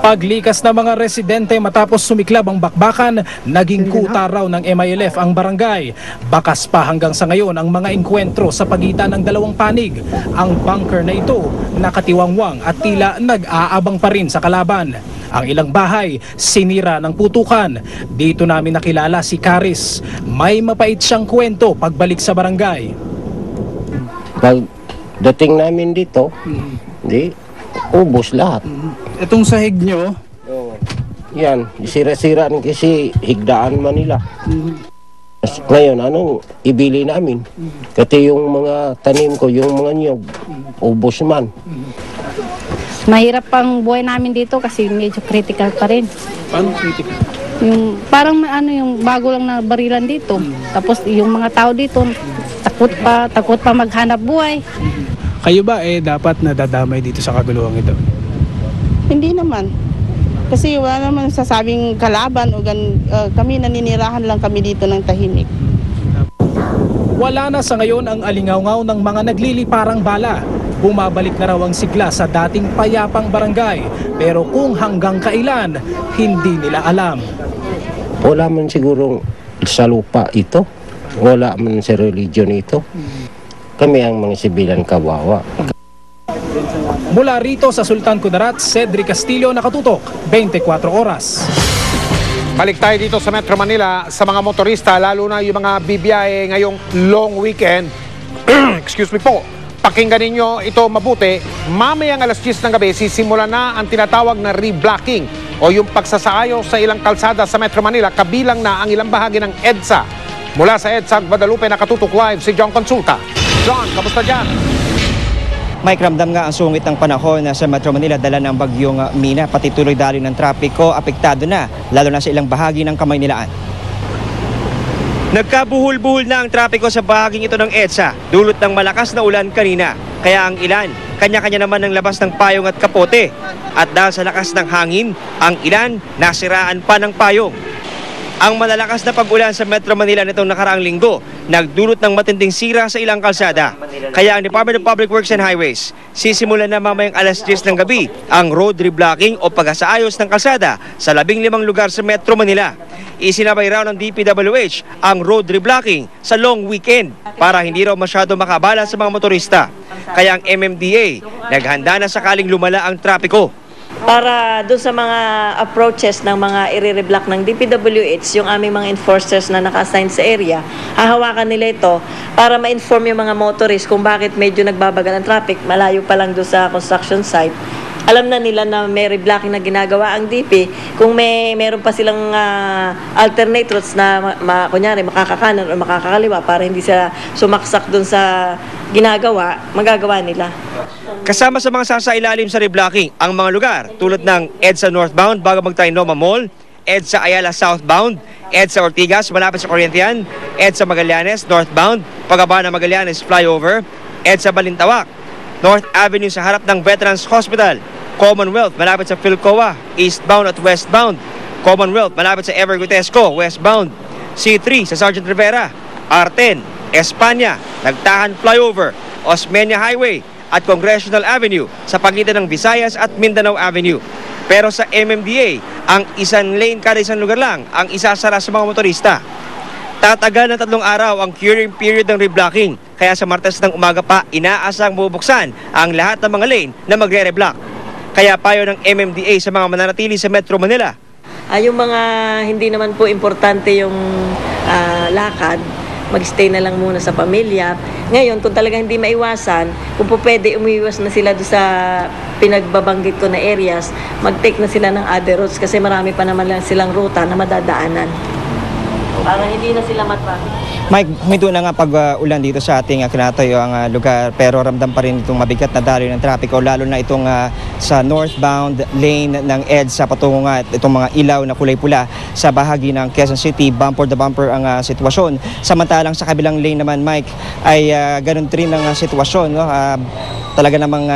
Paglikas ng mga residente matapos sumiklab ang bakbakan, naging kuta raw ng MILF ang barangay. Bakas pa hanggang sa ngayon ang mga engkwentro sa pagitan ng dalawang panig. Ang bunker na ito nakatiwangwang at tila nag-aabang pa rin sa kalaban. Ang ilang bahay sinira ng putukan. Dito namin nakilala si Caris. May mapait siyang kwento pagbalik sa barangay. Pagdating namin dito, ubos lahat. Itong sahig nyo? Yan, sira-sira kasi higdaan man nila. Ngayon, anong ibili namin? Kasi yung mga tanim ko, yung mga niyog, ubos man. Mahirap pang buhay namin dito kasi medyo critical pa rin. Paano critical? Yung parang yung bago lang na barilan dito. Tapos yung mga tao dito takot pa maghanap buhay. Kayo ba dapat nadadamay dito sa kaguluhang ito? Hindi naman. Kasi wala naman sasabing kalaban o kami naninirahan lang kami dito ng tahimik. Wala na sa ngayon ang alingaw-ngaw ng mga nagliliparang bala. Bumabalik na raw ang sigla sa dating payapang barangay. Pero kung hanggang kailan, hindi nila alam. Wala man siguro sa lupa ito. Wala man sa religion ito. Kami ang mga sibilan kawawa. Mula rito sa Sultan Kudarat, Cedric Castillo, nakatutok, 24 oras. Balik tayo dito sa Metro Manila sa mga motorista, lalo na yung mga bibiyahe ngayong long weekend. Excuse me po. Pakinggan ninyo ito mabuti. Mamayang alas 10 ng gabi, sisimula na ang tinatawag na reblocking o yung pagsasaayo sa ilang kalsada sa Metro Manila, kabilang na ang ilang bahagi ng EDSA. Mula sa EDSA Guadalupe, nakatutok live si John Consulta. John, kamusta dyan? Mike, ramdam nga ang sungit ng panahon sa Metro Manila dala ng bagyong Mina, pati tuloy daloy ng trapiko, apektado na, lalo na sa ilang bahagi ng Kamaynilaan. Nagkabuhol-buhol na ang trapiko sa bahaging ito ng EDSA, dulot ng malakas na ulan kanina. Kaya ang ilan, kanya-kanya naman ng labas ng payong at kapote. At dahil sa lakas ng hangin, ang ilan nasiraan pa ng payong. Ang malalakas na pag-ulan sa Metro Manila nitong nakaraang linggo, nagdulot ng matinding sira sa ilang kalsada. Kaya ang Department of Public Works and Highways, sisimulan na mamayang alas 10 ng gabi ang road reblocking o pag-asaayos ng kalsada sa 15 lugar sa Metro Manila. Isinabay raw ng DPWH ang road reblocking sa long weekend para hindi raw masyado makabala sa mga motorista. Kaya ang MMDA naghanda na sakaling lumala ang trapiko. Para doon sa mga approaches ng mga i-reblock ng DPWH, yung aming mga enforcers na naka-assign sa area, hahawakan nila ito para ma-inform yung mga motorists kung bakit medyo nagbabagal ang traffic, malayo pa lang doon sa construction site. Alam na nila na may reblocking na ginagawa ang DP. Kung meron pa silang alternate routes na kunyari makakakanan o makakakaliwa para hindi sila sumaksak doon sa ginagawa, magagawa nila. Kasama sa mga sasailalim sa reblocking ang mga lugar tulad ng EDSA Northbound bago mag-Trinoma Mall, EDSA Ayala Southbound, EDSA Ortigas malapit sa Corinthian, EDSA Magallanes Northbound, pagaba ng Magallanes Flyover, EDSA Balintawak, North Avenue sa harap ng Veterans Hospital, Commonwealth malapit sa Philcoa, eastbound at westbound, Commonwealth malapit sa Evergotesco, westbound, C3 sa Sergeant Rivera, R10, Espanya, Nagtahan Flyover, Osmeña Highway, at Congressional Avenue sa pagitan ng Visayas at Mindanao Avenue. Pero sa MMDA, ang isang lane kada isang lugar lang ang isasara sa mga motorista. Tatagal ng 3 araw ang curing period ng reblocking, kaya sa Martes ng umaga pa inaasang bubuksan ang lahat ng mga lane na magre-reblock. Kaya payo ng MMDA sa mga mananatili sa Metro Manila. Yung mga hindi naman po importante yung lakad, mag-stay na lang muna sa pamilya. Ngayon, kung talaga hindi maiwasan, kung po pwede umiwas na sila doon sa pinagbabanggit ko na areas, mag-take na sila ng other routes kasi marami pa naman lang silang ruta na madadaanan. Para hindi na sila matraffic. Mike, huminto na nga pag-ulan dito sa ating kinatayo ang lugar, pero ramdam pa rin itong mabigat na daloy ng trapiko, lalo na itong sa northbound lane ng EDSA patungo nga itong mga ilaw na kulay pula sa bahagi ng Quezon City, bumper to bumper ang sitwasyon. Samantalang sa kabilang lane naman, Mike, ay ganun rin ang sitwasyon. No? Talaga namang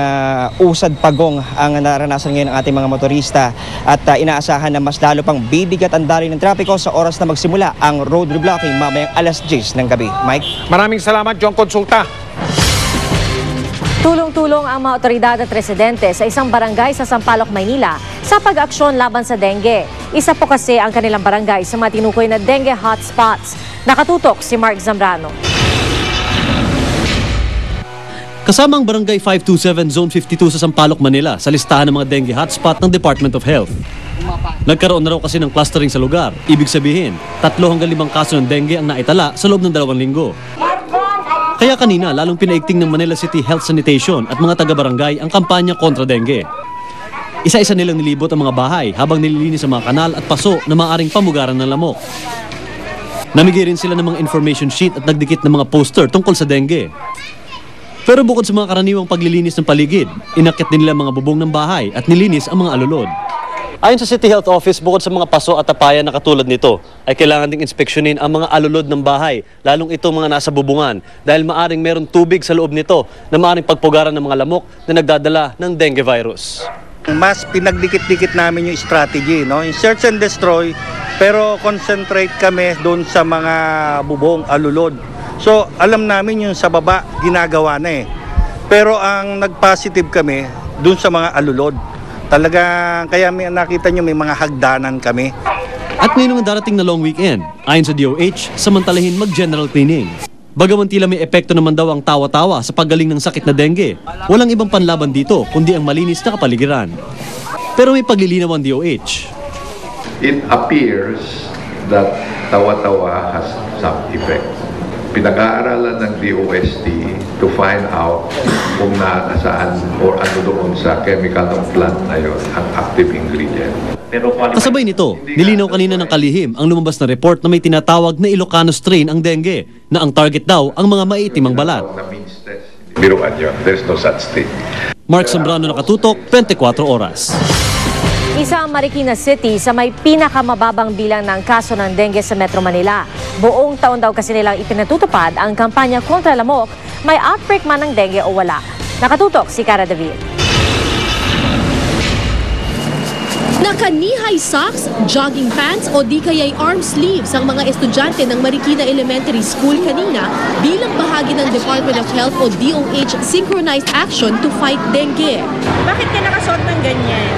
usad pagong ang naranasan ngayon ng ating mga motorista at inaasahan na mas lalo pang bibigat ang daloy ng trapiko sa oras na magsimula ang road reblocking mamayang alas 10 ng gabi. Mike? Maraming salamat, John Consulta. Tulong tulong ang mga otoridad at residente sa isang barangay sa Sampaloc, Maynila sa pag-aksyon laban sa dengue. Isa po kasi ang kanilang barangay sa mga tinukoy na dengue hotspots. Nakatutok si Mark Zambrano. Kasama ang Barangay 527 Zone 52 sa Sampaloc, Manila sa listahan ng mga dengue hotspot ng Department of Health. Nagkaroon na raw kasi ng clustering sa lugar. Ibig sabihin, 3 hanggang 5 kaso ng dengue ang naitala sa loob ng 2 linggo. Kaya kanina, lalong pinaigting ng Manila City Health Sanitation at mga taga-barangay ang kampanya kontra dengue. Isa-isa nilang nilibot ang mga bahay habang nililinis ang mga kanal at paso na maaaring pamugaran ng lamok. Namigay rin sila ng mga information sheet at nagdikit ng mga poster tungkol sa dengue. Pero bukod sa mga karaniwang paglilinis ng paligid, inakit din nila mga bubong ng bahay at nilinis ang mga alulod. Ayon sa City Health Office, bukod sa mga paso at tapayan na katulad nito, ay kailangan ding inspeksyonin ang mga alulod ng bahay, lalong itong mga nasa bubungan, dahil maaring meron tubig sa loob nito na maaring pagpugaran ng mga lamok na nagdadala ng dengue virus. Mas pinagdikit-dikit namin yung strategy, no? Yung search and destroy, pero concentrate kami doon sa mga bubong, alulod. So, alam namin yung sa baba, ginagawa na eh. Pero ang nag-positive kami doon sa mga alulod. Talagang, kaya nakita nyo may mga hagdanan kami. At ngayon ang darating na long weekend, ayon sa DOH, samantalahin mag-general cleaning. Bagaman tila may epekto naman daw ang tawa-tawa sa paggaling ng sakit na dengue, walang ibang panlaban dito kundi ang malinis na kapaligiran. Pero may paglilinaw ang DOH. It appears that tawa-tawa has some effect. Pinag-aaralan ng DOST to find out kung nasaan or ano doon sa chemical ng plant na yun ang active ingredient. Kasabay nito, nilinaw kanina ng kalihim ang lumabas na report na may tinatawag na Ilocano strain ang dengue na ang target daw ang mga maiitimang balat. Biruan yun. There's no such thing. Mark Zambrano, nakatutok, 24 oras. Isa ang Marikina City sa may pinakamababang bilang ng kaso ng dengue sa Metro Manila. Buong taon daw kasi nilang ipinatutupad ang kampanya kontra lamok, may outbreak man ng dengue o wala. Nakatutok si Cara David. Naka-knee-high socks, jogging pants o di kaya'y arm sleeves ang mga estudyante ng Marikina Elementary School kanina bilang bahagi ng Department of Health o DOH Synchronized Action to Fight Dengue. Bakit ka nakasuot ng ganyan?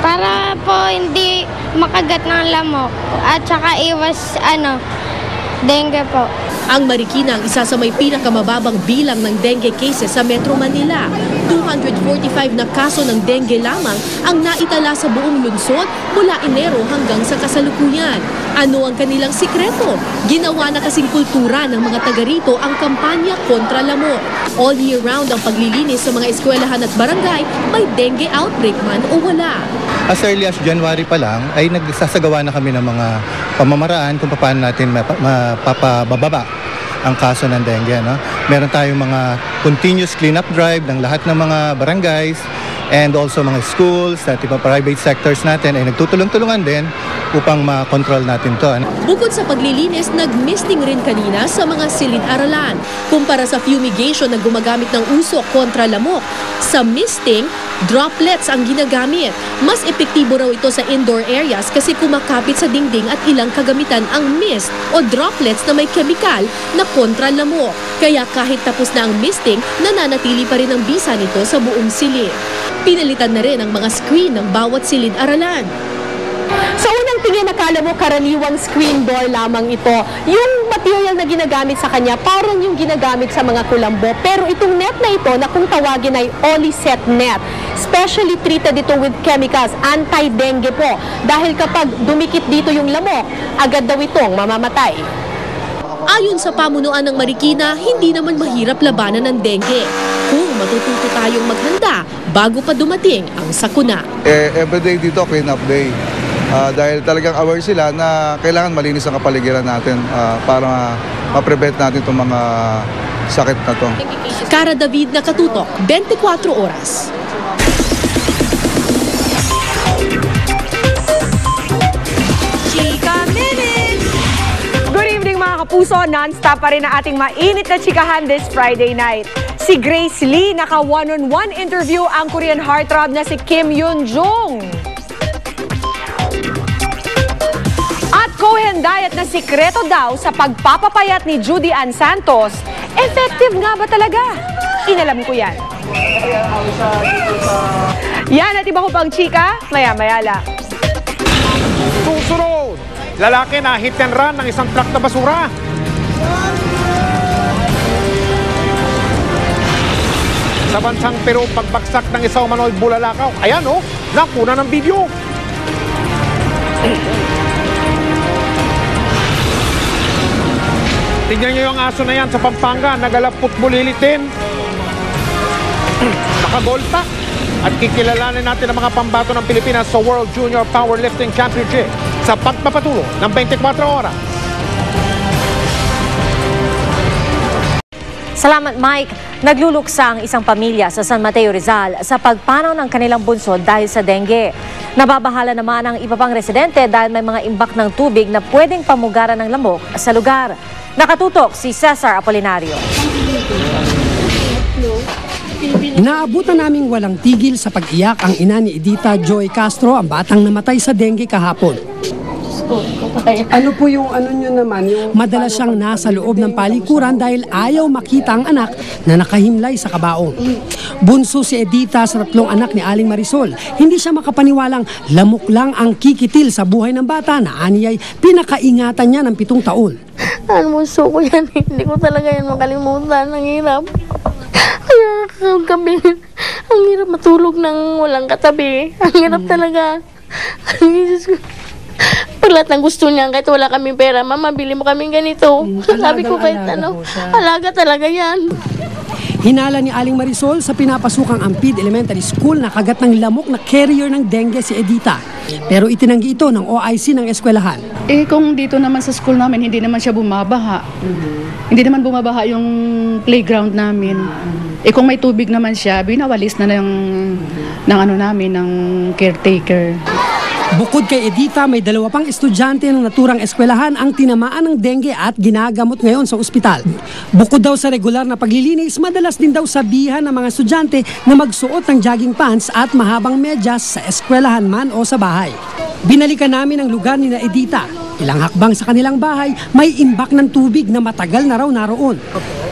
Para po hindi makagat ng lamok at saka iwas dengue po. Ang Marikina ang isa sa may pinakamababang bilang ng dengue cases sa Metro Manila. 245 na kaso ng dengue lamang ang naitala sa buong lungsod mula Enero hanggang sa kasalukuyan. Ano ang kanilang sikreto? Ginawa na kasing kultura ng mga taga rito ang kampanya kontra lamok. All year round ang paglilinis sa mga eskwelahan at barangay, may dengue outbreak man o wala. As early as January pa lang ay nagsasagawa na kami ng mga pamamaraan kung paano natin mapapababa ang kaso ng dengue. No? Meron tayong mga continuous cleanup drive ng lahat ng mga barangays and also mga schools at iba private sectors natin ay nagtutulong-tulungan din upang ma-control natin to. Bukod sa paglilinis, nag-misting rin kanina sa mga silid-aralan. Kumpara sa fumigation na gumagamit ng usok kontra lamok, sa misting, droplets ang ginagamit. Mas epektibo raw ito sa indoor areas kasi kumakapit sa dingding at ilang kagamitan ang mist o droplets na may kemikal na kontra lamok. Kaya kahit tapos na ang misting, nananatili pa rin ang bisa nito sa buong silid. Pinalitan na rin ang mga screen ng bawat silid-aralan. Sa unang tingin, nakala mo karaniwang screen door lamang ito. Yung material na ginagamit sa kanya, parang yung ginagamit sa mga kulambo. Pero itong net na ito, na kung tawagin ay Oliset net, specially treated ito with chemicals, anti-dengue po. Dahil kapag dumikit dito yung lamok, agad daw itong mamamatay. Ayon sa pamunuan ng Marikina, hindi naman mahirap labanan ng dengue. Kung matututo tayong maghanda bago pa dumating ang sakuna. Everyday dito, clean up day. Dahil talagang aware sila na kailangan malinis ang kapaligiran natin para ma-prevent natin itong mga sakit na to. Cara David, nakatutok, 24 oras. Chika Minutes! Good evening mga kapuso, non-stop pa rin ang ating mainit na chikahan this Friday night. Si Grace Lee, naka one-on-one interview ang Korean heartthrob na si Kim Yoon-jung. At kohendayat na sikreto daw sa pagpapapayat ni Judy Ann Santos, effective nga ba talaga? Inalam ko yan. Yan at iba ko pang chika, maya-maya lang. Susunod, lalaki na hit and run ng isang truck na basura. Sa bansang Peru, pagbagsak ng isang umano'y bulalakaw. Ayan o, nakuna ng video. Tingnan nyo yung aso na yan sa Pampanga, nagalapot bulilitin. Nakagolta. At kikilalanin natin ang mga pambato ng Pilipinas sa World Junior Powerlifting Championship sa pagpapatulo ng 24 oras. Salamat, Mike. Nagluluksa ang isang pamilya sa San Mateo, Rizal sa pagpanaw ng kanilang bunso dahil sa dengue. Nababahala naman ang iba pang residente dahil may mga imbak ng tubig na pwedeng pamugaran ng lamok sa lugar. Nakatutok si Cesar Apolinario. Naabutan naming walang tigil sa pag-iyak ang ina ni Edita Joy Castro, ang batang namatay sa dengue kahapon. Ano po yung ano nyo naman? Yung madalas siyang nasa loob ng palikuran dahil ayaw makita ang anak na nakahimlay sa kabaong. Bunso si Edita sa 3 anak ni Aling Marisol. Hindi siya makapaniwalang lamok lang ang kikitil sa buhay ng bata na aniyay pinakaingatan niya ng 7 taon. Ang bunso ko yan, hindi ko talaga yan makalimutan. Ang hirap. Kaya kagabi, ang hirap matulog ng walang katabi. Ang hirap talaga. Ang Jesus ko. Pag lahat ng gusto niya, kahit wala kaming pera, mama, bili mo kaming ganito. Sabi ko kahit ano, alaga talaga yan. Hinala ni Aling Marisol sa pinapasukang Ampid Elementary School na kagat ng lamok na carrier ng dengue si Edita. Pero itinanggi ito ng OIC ng eskwelahan. Kung dito naman sa school namin, hindi naman siya bumabaha. Hindi naman bumabaha yung playground namin. Kung may tubig naman siya, binawalis na ng caretaker. Bukod kay Edita, may 2 pang estudyante ng naturang eskwelahan ang tinamaan ng dengue at ginagamot ngayon sa ospital. Bukod daw sa regular na paglilinis, madalas din daw sabihan ng mga estudyante na magsuot ng jogging pants at mahabang medyas sa eskwelahan man o sa bahay. Binalikan namin ang lugar ni na Edita. Ilang hakbang sa kanilang bahay, may imbak ng tubig na matagal na raw naroon.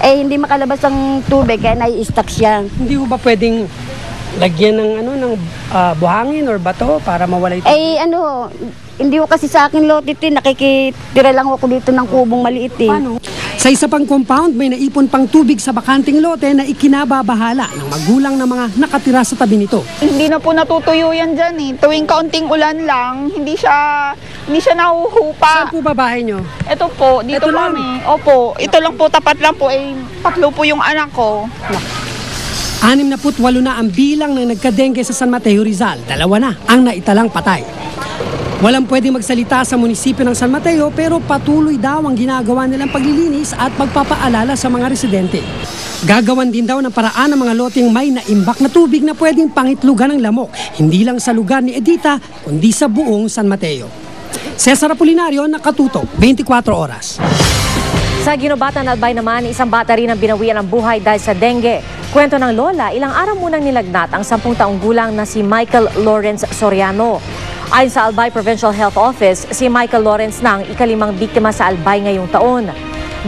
Hindi makalabas ang tubig kaya nai-stuck siya. Hindi ko ba pwedeng lagyan ng buhangin or bato para mawala ito? Hindi ko kasi sa akin lote ito. Nakikitira lang ako dito ng kubong maliit eh. Paano? Sa isa pang compound, may naipon pang tubig sa bakanting lote na ikinababahala ng magulang ng mga nakatira sa tabi nito. Hindi na po natutuyo yan dyan eh. Tuwing kaunting ulan lang, hindi siya nahuhupa. Saan po ba bahay nyo? Ito po, dito kami. Opo, ito lang po, tapat lang po. 3 po yung anak ko. 68 na ang bilang ng nagka-dengue sa San Mateo, Rizal. 2 na ang naitalang patay. Walang pwedeng magsalita sa munisipyo ng San Mateo pero patuloy daw ang ginagawa nilang paglilinis at pagpapaalala sa mga residente. Gagawan din daw ng paraan ng mga loteng may naimbak na tubig na pwedeng pangitlugan ng lamok, hindi lang sa lugar ni Edita, kundi sa buong San Mateo. Cesar Apolinario, Nakatutok, 24 oras. Sa Ginobatan Albay naman, isang bata rin ang binawian ng buhay dahil sa dengue. Kwento ng lola, ilang araw munang nilagnat ang 10 taong gulang na si Michael Lawrence Soriano. Ayon sa Albay Provincial Health Office, si Michael Lawrence na ang ika-5 biktima sa Albay ngayong taon.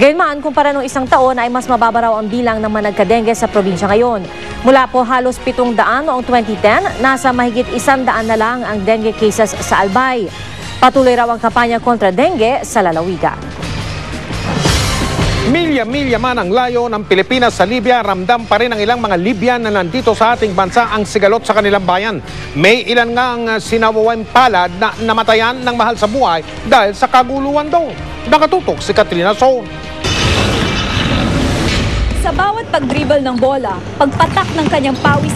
Gayunman, kumpara nung 1 taon ay mas mababa raw ang bilang ng mga nagka-dengue sa probinsya ngayon. Mula po halos 700 noong 2010, nasa mahigit 100 na lang ang dengue cases sa Albay. Patuloy raw ang kampanya kontra dengue sa lalawigan. Milya-milya man ang layo ng Pilipinas sa Libya, ramdam pa rin ang ilang mga Libyan na nandito sa ating bansa ang sigalot sa kanilang bayan. May ilan nga ang sinawawang palad na namatayan ng mahal sa buhay dahil sa kaguluhan daw. Nakatutok si Katrina Sohn. Sa bawat pag-dribble ng bola, pagpatak ng kanyang pawis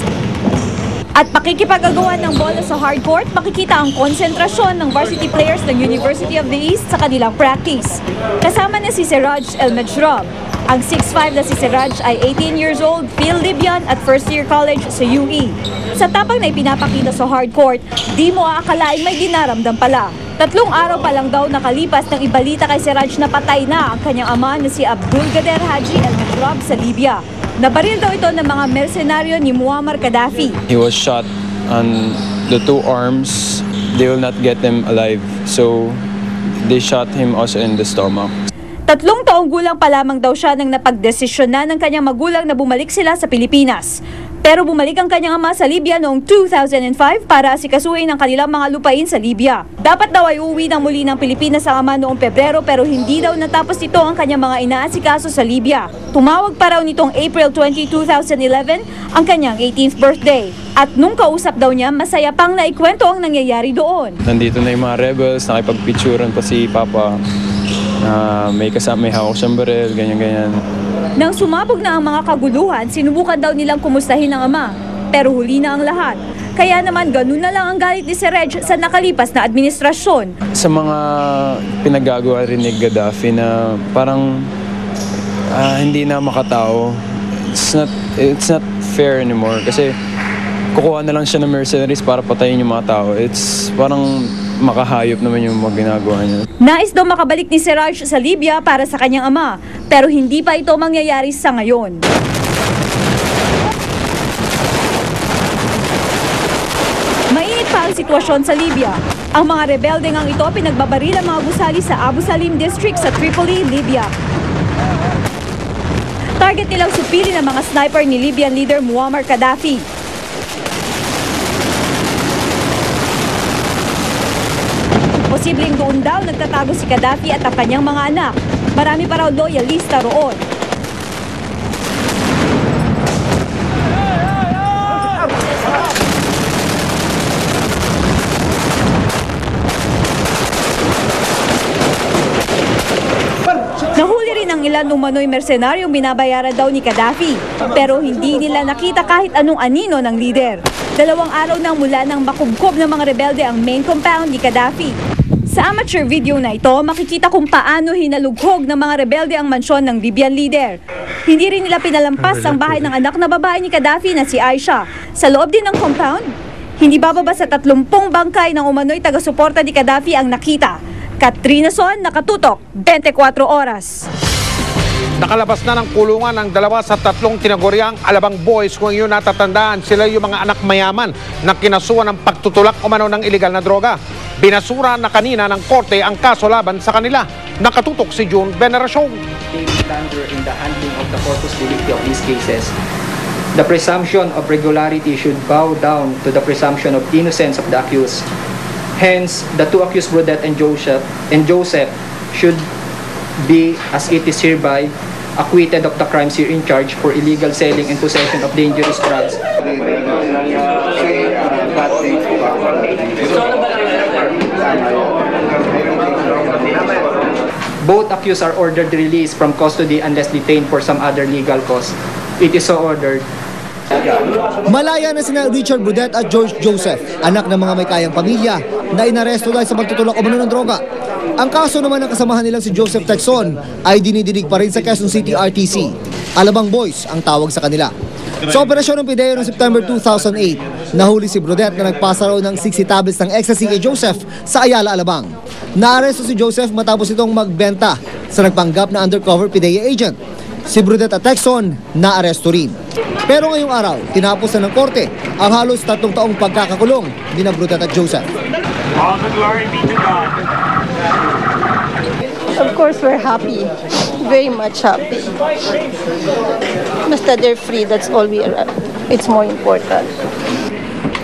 at pakikipagagawa ng bola sa hardcourt, makikita ang konsentrasyon ng varsity players ng University of the East sa kanilang practice. Kasama na si Siraj El-Majrab. Ang 6'5" na si Siraj ay 18 years old, field Libyan at first-year college sa UE. Sa tapang na ipinapakita sa hardcourt, di mo aakalain may dinaramdam pala. 3 araw pa lang daw nakalipas ng ibalita kay Siraj na patay na ang kanyang ama na si Abdul Gader Haji El-Majrab sa Libya. Nabaril daw ito ng mga mersenaryo ni Muammar Gaddafi. He was shot on the 2 arms. They will not get him alive. So they shot him also in the stomach. 3 taong gulang pa lamang daw siya nang napagdesisyon na ng kanyang magulang na bumalik sila sa Pilipinas. Pero bumalik ang kanyang ama sa Libya noong 2005 para asikasuhin ang kanilang mga lupain sa Libya. Dapat daw ay uuwi ng muli ng Pilipinas ang ama noong Pebrero pero hindi daw natapos ito ang kanyang mga inaasikaso sa Libya. Tumawag pa raw nitong April 20, 2011 ang kanyang 18th birthday. At nung kausap daw niya, masaya pang naikwento ang nangyayari doon. Nandito na yung mga rebels, nakipagpicturan pa si Papa. May hawak siyang baril, ganyan-ganyan. Nang sumabog na ang mga kaguluhan, sinubukan daw nilang kumustahin ang ama. Pero huli na ang lahat. Kaya naman ganun na lang ang galit ni Sir Reg sa nakalipas na administrasyon. Sa mga pinagagawa rin ni Gaddafi na parang hindi na makatao, it's not fair anymore. Kasi kukuha na lang siya ng mercenaries para patayin yung mga tao. It's parang makahayop naman yung mga ginagawa niya. Nais daw makabalik ni Siraj sa Libya para sa kanyang ama, pero hindi pa ito mangyayari sa ngayon. Mainit pa ang sitwasyon sa Libya. Ang mga rebelde ngang ito pinagbabaril ang mga gusali sa Abu Salim District sa Tripoli, Libya. Target nilang supili ng mga sniper ni Libyan leader Muammar Gaddafi. Posibleng doon daw nagtatago si Gaddafi at ang kanyang mga anak. Marami pa raw loyalista roon. Nahuli rin ang ilan umano'y mersenaryong binabayaran daw ni Gaddafi. Pero hindi nila nakita kahit anong anino ng lider. 2 araw nang mula nang makubkob ng mga rebelde ang main compound ni Gaddafi. Sa amateur video na ito, makikita kung paano hinalughog ng mga rebelde ang mansyon ng Libyan leader. Hindi rin nila pinalampas ang bahay ng anak na babae ni Gaddafi na si Aisha. Sa loob din ng compound, hindi bababa sa 30 bangkay ng umano'y taga-suporta ni Gaddafi ang nakita. Katrina Son, Nakatutok, 24 oras. Nakalabas na ng kulungan ang 2 sa 3 tinaguriang Alabang Boys. Kung iyon natatandaan, sila yung mga anak mayaman na kinasuhan ng pagtutulak umano ng iligal na droga. Binasura na kanina ng korte ang kaso laban sa kanila. Nakatutok si June Veneracion. In the handling of the corpus delicti of these cases, the presumption of regularity should bow down to the presumption of innocence of the accused. Hence, the 2 accused, Brodette and Joseph, should be, as it is hereby, acquitted of the crimes here in charge for illegal selling and possession of dangerous drugs. Both accused are ordered released from custody unless detained for some other legal cause. It is so ordered. Malaya na sina Richard Brodette at George Joseph, anak ng mga may kayang pamilya na inaresto dahil sa pagtutulak umano ng droga. Ang kaso naman ng kasamahan nilang si Joseph Texon ay dinidinig pa rin sa Quezon City RTC. Alabang Boys ang tawag sa kanila. Sa operasyon ng PIDEA noong September 2008, nahuli si Brodette na nagpasa raw ng 60 tablets ng ecstasy kay Joseph sa Ayala, Alabang. Naaresto si Joseph matapos itong magbenta sa nagpanggap na undercover PIDEA agent. Si Brodette at Texon naaresto rin. Pero ngayong araw, tinapos na ng korte ang halos 3 taong pagkakakulong ni Brodette at Joseph. All the glory be to God. Of course, we're happy. Very much happy. Basta they're free, that's all it's more important.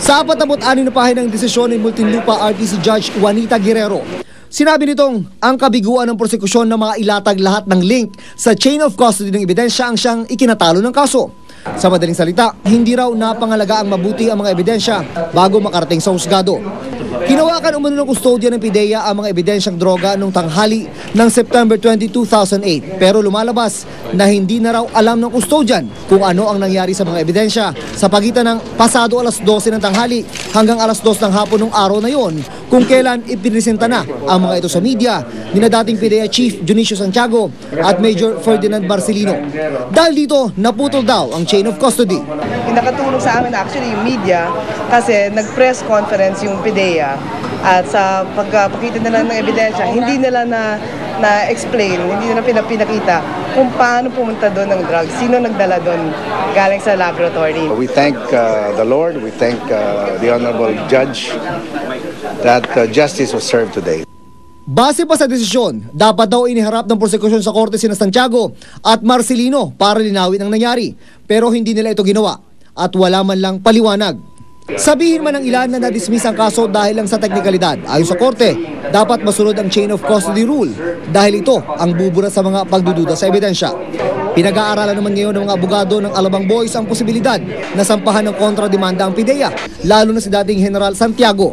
Sa 46 na pahina ng desisyon ni Muntinlupa RTC Judge Juanita Guerrero, sinabi nitong ang kabiguan ng prosekusyon na mga ilatag lahat ng link sa chain of custody ng ebidensya ang siyang ikinatalo ng kaso. Sa madaling salita, hindi raw napangalaga ang mabuti ang mga ebidensya bago makarating sa husgado. Hinawakan umano ng kustodya ng PIDEA ang mga ebidensyang droga noong tanghali ng September 20, 2008 pero lumalabas na hindi na raw alam ng kustodyan kung ano ang nangyari sa mga ebidensya sa pagitan ng pasado alas 12 ng tanghali hanggang alas 2 ng hapon ng araw na yon kung kailan ipinisenta na ang mga ito sa media ni na dating PIDEA Chief Junicio Santiago at Major Ferdinand Marcelino. Dahil dito, naputol daw ang chain of custody. Nakatulong sa amin actually yung media kasi nag-press conference yung PIDEA at sa pagpakita nila ng ebidensya, hindi nila na-explain, hindi nila pinakita kung paano pumunta doon ng drugs, sino nagdala doon galing sa laboratory. We thank the Lord, we thank the Honorable Judge that justice was served today. Base pa sa desisyon, dapat daw iniharap ng prosekusyon sa korte sina Santiago at Marcelino para linawin ang nangyari, pero hindi nila ito ginawa. at wala man lang paliwanag. Sabihin man ng ilan na na-dismiss ang kaso dahil lang sa teknikalidad, ayon sa korte, dapat masunod ang chain of custody rule dahil ito ang bubura sa mga pagdududa sa ebidensya. Pinag-aaralan naman ngayon ng mga abogado ng Alabang Boys ang posibilidad na sampahan ng kontrademanda ang PIDEA, lalo na si dating General Santiago.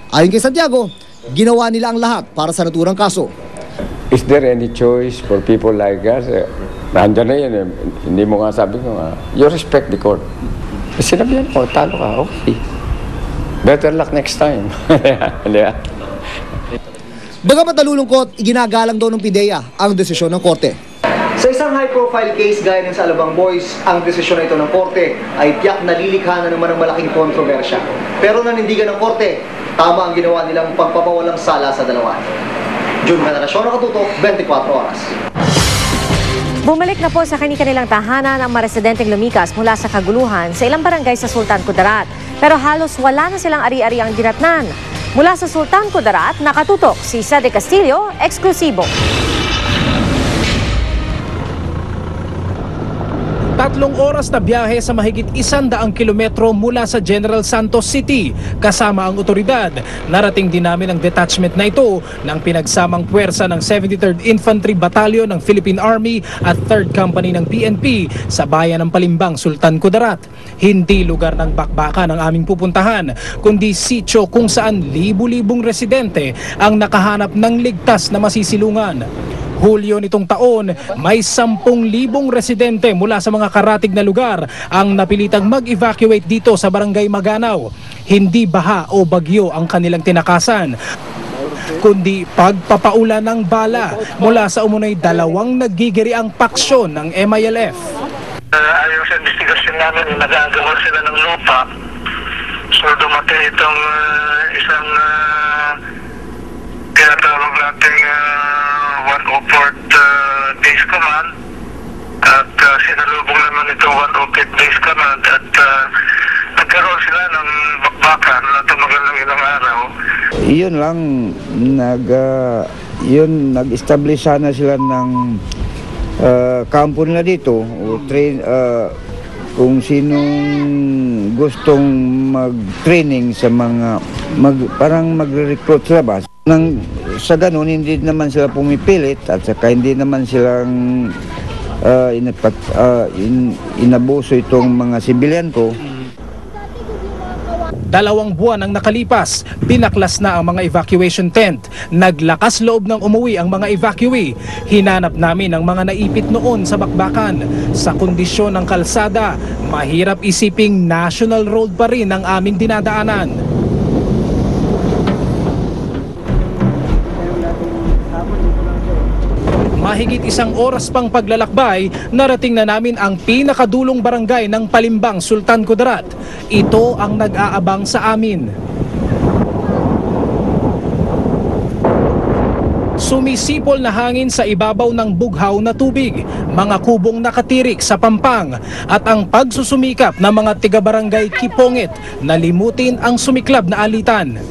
Ayon kay Santiago, ginawa nila ang lahat para sa naturang kaso. Is there any choice for people like us? Nandiyan na yan eh. Hindi mo nga sabi ko, you respect the court. Sinabihan ko, talo ka, okay. Better luck next time. Bagamat nalulungkot, iginagalang daw ng PIDEA ang desisyon ng korte. Sa isang high-profile case gaya ng sa Alabang Boys, ang desisyon na ito ng korte ay tiyak na lilikha na naman ng malaking kontrobersya. Pero nanindigan ng korte, tama ang ginawa nilang pagpapawalang sala sa dalawa. June Manarasyon, Nakatutok, 24 Oras. Bumalik na po sa kanilang tahanan ang mga residenteng lumikas mula sa kaguluhan sa ilang barangay sa Sultan Kudarat. Pero halos wala na silang ari-ari ang dinatnan. Mula sa Sultan Kudarat, Nakatutok si Isa de Castillo, eksklusibo. 3 oras na biyahe sa mahigit 100 kilometro mula sa General Santos City. Kasama ang otoridad, narating din namin ang detachment na ito ng pinagsamang puwersa ng 73rd Infantry Battalion ng Philippine Army at 3rd Company ng PNP sa bayan ng Palimbang, Sultan Kudarat. Hindi lugar ng bakbakan ang aming pupuntahan, kundi sitio kung saan libu-libong residente ang nakahanap ng ligtas na masisilungan. Hulyo nitong taon, may 10,000 residente mula sa mga karatig na lugar ang napilitang mag-evacuate dito sa Barangay Maganaw. Hindi baha o bagyo ang kanilang tinakasan, kundi pagpapaulan ng bala mula sa umunoy 2 naggigiriang paksyon ng MILF. Ayon sa investigasyon namin, nag-aagawa sila ng lupa. So dumating itong isang tinatawag natin 104th Base Command at sinalubong naman itong 105th Base Command at nagkaroon sila ng bakbakan na tumagal ng ilang araw. Iyon lang, nag-establish sana sila ng kampo nila dito o train, kung sinong gustong mag-training sa mga parang magre-recruit sa labas. Sa ganun, hindi naman sila pumipilit at saka hindi naman silang inabuso itong mga sibilyan ko. 2 buwan ang nakalipas, binaklas na ang mga evacuation tent. Naglakas loob ng umuwi ang mga evacuee. Hinanap namin ang mga naipit noon sa bakbakan. Sa kondisyon ng kalsada, mahirap isiping national road pa rin ang aming dinadaanan. Mahigit 1 oras pang paglalakbay, narating na namin ang pinakadulong barangay ng Palimbang, Sultan Kudarat. Ito ang nag-aabang sa amin. Sumisipol na hangin sa ibabaw ng bughaw na tubig, mga kubong nakatirik sa pampang, at ang pagsusumikap ng mga tiga-barangay Kipongit na limutin ang sumiklab na alitan.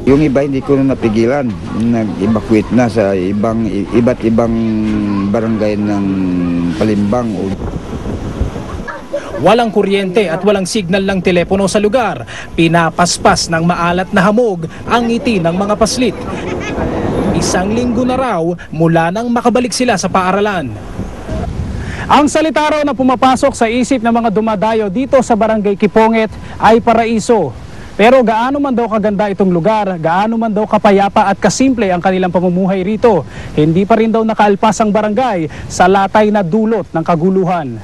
Yung iba hindi ko na napigilan, nag-evacuate na sa iba't ibang barangay ng Palimbang. Walang kuryente at walang signal ng telepono sa lugar. Pinapaspas ng maalat na hamog ang ngiti ng mga paslit. 1 linggo na raw mula nang makabalik sila sa paaralan. Ang salita raw na pumapasok sa isip ng mga dumadayo dito sa Barangay Kipongit ay paraiso. Pero gaano man daw kaganda itong lugar, gaano man daw kapayapa at kasimple ang kanilang pamumuhay rito, hindi pa rin daw nakaalpas ang barangay sa latay na dulot ng kaguluhan.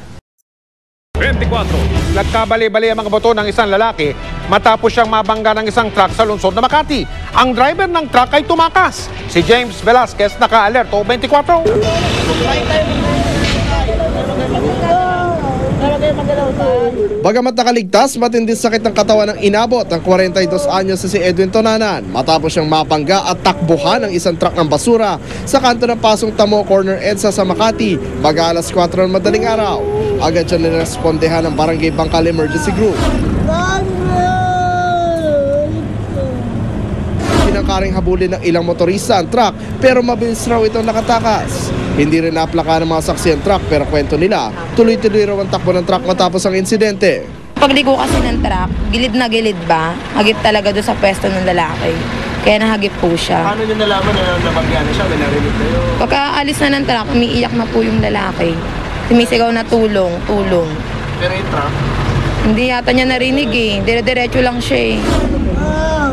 24. Nagkabali-bali ang mga boto ng isang lalaki matapos siyang mabangga ng isang truck sa lungsod na Makati. Ang driver ng truck ay tumakas. Si James Velasquez, naka-alerto 24. Bagamat nakaligtas, matinding sakit ng katawan ang inabot ng 42 anyos na si Edwin Tonanan matapos siyang mabangga at takbuhan ng isang truck ng basura sa kanto ng Pasong Tamo, Corner EDSA sa Makati, mag-alas 4 ng madaling araw. Agad siya nirespondehan ng Barangay Bangkal Emergency Group. Pinangkaring habulin ng ilang motorista ang truck pero mabilis raw itong nakatakas. Hindi rin naplaka ng mga saksi ang truck pero kwento nila, tuloy-tuloy raw ang takbo ng truck matapos ang insidente. Pagliko kasi ng truck, gilid na gilid ba? Hagip talaga doon sa pwesto ng lalaki. Kaya nahagip po siya. Paano nyo nalaman na nabagyan na siya? May narinig kayo? Pagkaalis na ng truck, umiiyak na po yung lalaki. Sumisigaw na tulong, tulong. Pero yung truck? Hindi yata niya narinig eh. Dire-diretso lang siya eh.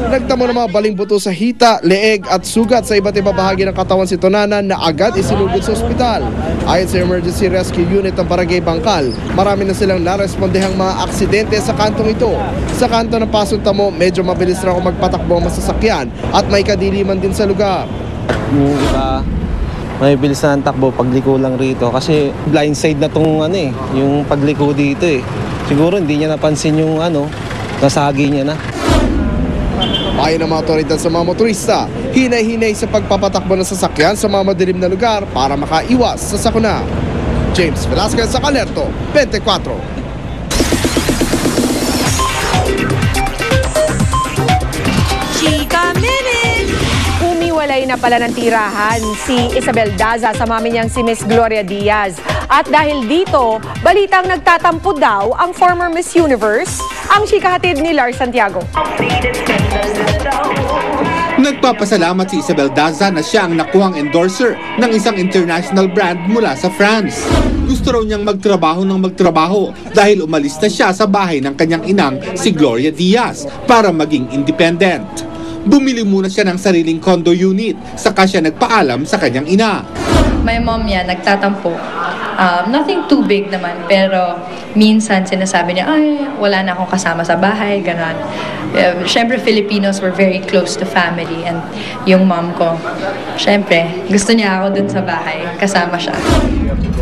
Nagtamo ng mga baling buto sa hita, leeg at sugat sa iba't ibang bahagi ng katawan si Tonanan na agad isinugod sa ospital. Ayon sa Emergency Rescue Unit ng Barangay Bangkal, marami na silang narespondehang mga aksidente sa kantong ito. Sa kanto ng Pasong Tamo, medyo mabilis na ako magpatakbo ang masasakyan at may kadiliman din sa lugar. Yung iba, may bilis na ang takbo pagliko lang rito kasi blindside na tong yung pagliko dito eh. Siguro hindi niya napansin yung nasagi niya na. Ayon ng mga otoridad sa mga motorista, hinay-hinay sa pagpapatakbo ng sasakyan sa mga madilim na lugar para makaiwas sa sakuna. James Velasquez sa Alerto, 24. Chika Minute! Umiwalay na pala ng tirahan si Isabel Daza sa mami niyang si Miss Gloria Diaz. At dahil dito, balitang nagtatampo daw ang former Miss Universe, ang chikahatid ni Lars Santiago. Nagpapasalamat si Isabel Daza na siya ang nakuhang endorser ng isang international brand mula sa France. Gusto raw niyang magtrabaho dahil umalis na siya sa bahay ng kanyang inang si Gloria Diaz para maging independent. Bumili muna siya ng sariling condo unit, saka siya nagpaalam sa kanyang ina. My mom yan, nagtatampo. Nothing too big naman, pero minsan sinasabi niya, ay, wala na akong kasama sa bahay, gano'n. Siyempre, Filipinos were very close to family, and yung mom ko, siyempre, gusto niya ako dun sa bahay, kasama siya.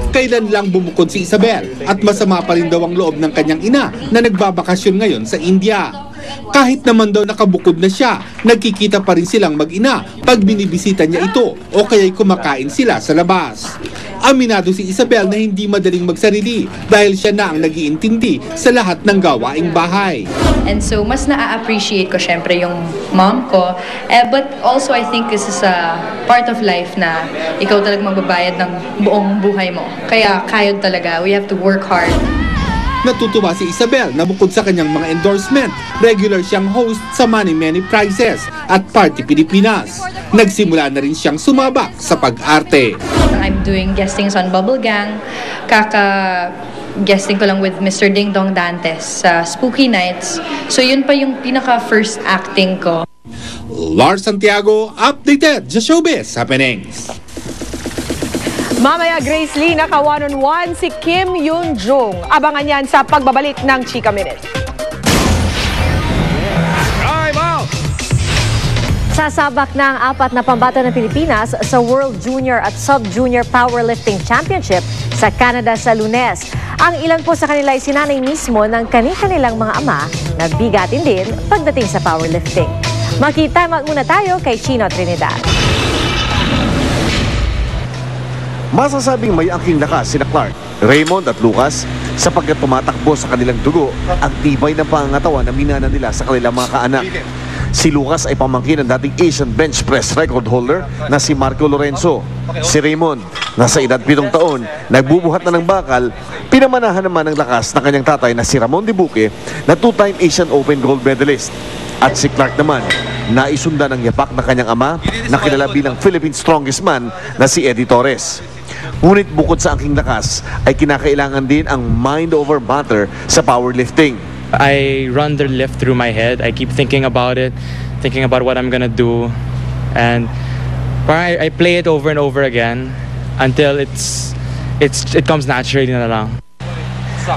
Kailan lang bumukod si Isabel at masama pa rin daw ang loob ng kanyang ina na nagbabakasyon ngayon sa India. Kahit naman daw nakabukod na siya, nagkikita pa rin silang mag-ina pag binibisita niya ito o kaya'y kumakain sila sa labas. Aminado si Isabel na hindi madaling magsarili dahil siya na ang nag-iintindi sa lahat ng gawaing bahay. And so, mas na-appreciate ko syempre yung mom ko. But also, I think this is a part of life na ikaw talaga magbabayad ng buong buhay mo. Kaya kayod talaga. We have to work hard. Natutuwa si Isabel na bukod sa kanyang mga endorsement, regular siyang host sa Many Prizes at Party Pilipinas. Nagsimula na rin siyang sumabak sa pag-arte. I'm doing guestings on Bubble Gang. Guesting ko lang with Mr. Ding Dong Dantes sa Spooky Nights. So yun pa yung pinaka-first acting ko. Lars Santiago, updated sa Showbiz Happenings. Mamaya, Grace Lee, naka one-on-one si Kim Yoon-jung. Abangan yan sa pagbabalik ng Chika Minute. Sasabak na ang 4 na pambata ng Pilipinas sa World Junior at Sub-Junior Powerlifting Championship sa Canada sa Lunes. Ang ilan po sa kanila ay sinanay mismo ng kanilang mga ama na bigatin din pagdating sa powerlifting. Makita muna tayo kay Chino Trinidad. Masasabing may angking lakas sina Clark, Raymond at Lucas sapagkat tumatakbo sa kanilang dugo ang tibay ng pangangatawan na minana nila sa kanilang mga kaanak. Si Lucas ay pamangkin ng dating Asian bench press record holder na si Marco Lorenzo. Si Raymond, nasa edad 7 taon, nagbubuhat na ng bakal, pinamanahan naman ng lakas ng kanyang tatay na si Ramon Dibuque na 2-time Asian Open gold medalist. At si Clark naman, naisunda ng yapak ng kanyang ama na kilala bilang Philippine strongest man na si Eddie Torres. Ngunit bukod sa angking lakas, ay kinakailangan din ang mind over matter sa powerlifting. I run the lift through my head. I keep thinking about it, thinking about what I'm gonna do, and I play it over and over again until it comes naturally na lang.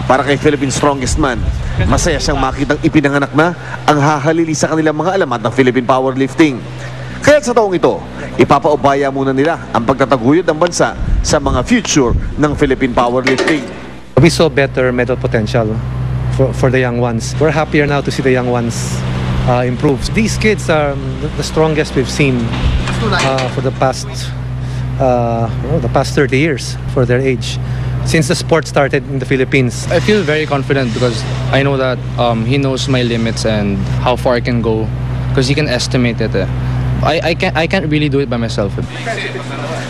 Para kay Philippine strongest man, masaya siyang makitang ipinanganak na ang hahalili sa kanilang mga alamat ng Philippine powerlifting. Kaya sa taong ito, ipapaubaya muna nila ang pagtataguyod ng bansa sa mga future ng Philippine powerlifting. We saw better medal potential for the young ones. We're happier now to see the young ones improve. These kids are the strongest we've seen for the past 30 years for their age, since the sport started in the Philippines. I feel very confident because I know that he knows my limits and how far I can go because he can estimate it. I can't really do it by myself.